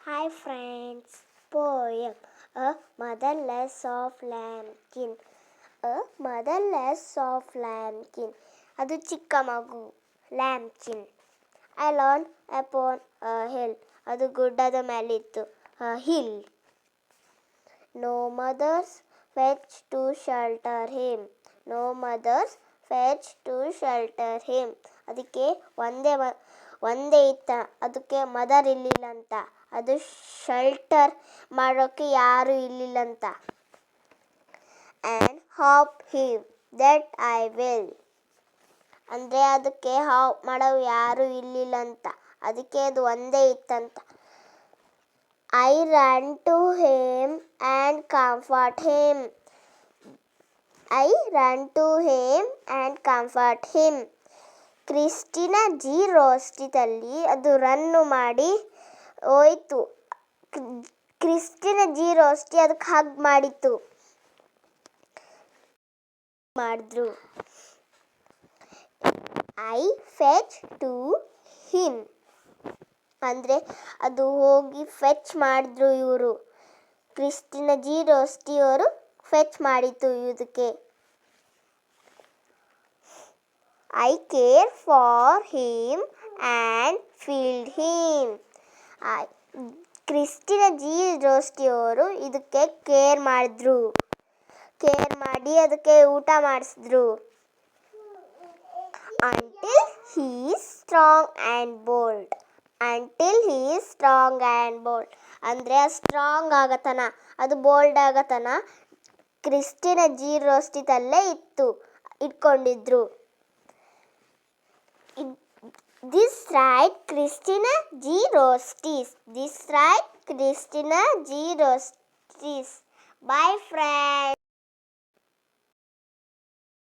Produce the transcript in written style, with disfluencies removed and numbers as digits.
Hi friends, poem A Motherless of Lambkin. A motherless of lambkin. ಅದು ಚಿಕ್ಕ ಮಗು ಲ್ಯಾಂಬ್ಕಿನ್. Alone upon a hill. ಅದು ಗುಡ್ಡದ ಮೇಲಿತ್ತು. A hill. No mothers fetched to shelter him. No mothers fetched to shelter him. ಅದಕ್ಕೆ ಒಂದೇ ಇತ್ತ, ಅದಕ್ಕೆ mother ಇರಲಿಲ್ಲಂತ, ಅದು ಶೆಲ್ಟರ್ ಮಾಡೋಕ್ಕೆ ಯಾರು ಇರಲಿಲ್ಲಂತ. And help him that I will, ಅಂದರೆ ಅದಕ್ಕೆ ಹಾಪ್ ಮಾಡೋ ಯಾರು ಇರಲಿಲ್ಲಂತ, ಅದಕ್ಕೆ ಅದು ಒಂದೇ ಇತ್ತಂತ. I run to him and comfort him. I run to him and comfort him. Christina G ರೋಸ್ಟಿದಲ್ಲಿ ಅದು ರನ್ನು ಮಾಡಿ ಹೋಯ್ತು. ಕ್ರಿಸ್ಟಿನಾ ಜಿ ರೋಸ್ಟಿ ಅದಕ್ಕೆ ಹಗ್ ಮಾಡಿತ್ತು ಮಾಡಿದ್ರು. ಐ ಫೆಚ್ ಟು ಹಿಮ್ ಅಂದರೆ ಅದು ಹೋಗಿ ಫೆಚ್ ಮಾಡಿದ್ರು ಇವರು. ಕ್ರಿಸ್ಟಿನಾ ಜಿ ರೋಸ್ಟಿ ಅವರು ಫೆಚ್ ಮಾಡಿತ್ತು ಇದಕ್ಕೆ. I care for him and feed him. Christina G Rossetti ಅವರು ಇದಕ್ಕೆ ಕೇರ್ ಮಾಡಿ ಅದಕ್ಕೆ ಊಟ ಮಾಡಿಸಿದ್ರು. Until he is strong and bold. Until he is strong and bold ಅಂದರೆ ಸ್ಟ್ರಾಂಗ್ ಆಗತನ, ಅದು ಬೋಲ್ಡ್ ಆಗತನ ಕ್ರಿಸ್ಟಿನಾ ಜಿ ರೋಸ್ಟಿದಲ್ಲೇ ಇಟ್ಕೊಂಡಿದ್ರು. This right Christina G. Rostis. This right Christina G. Rostis. Bye friends.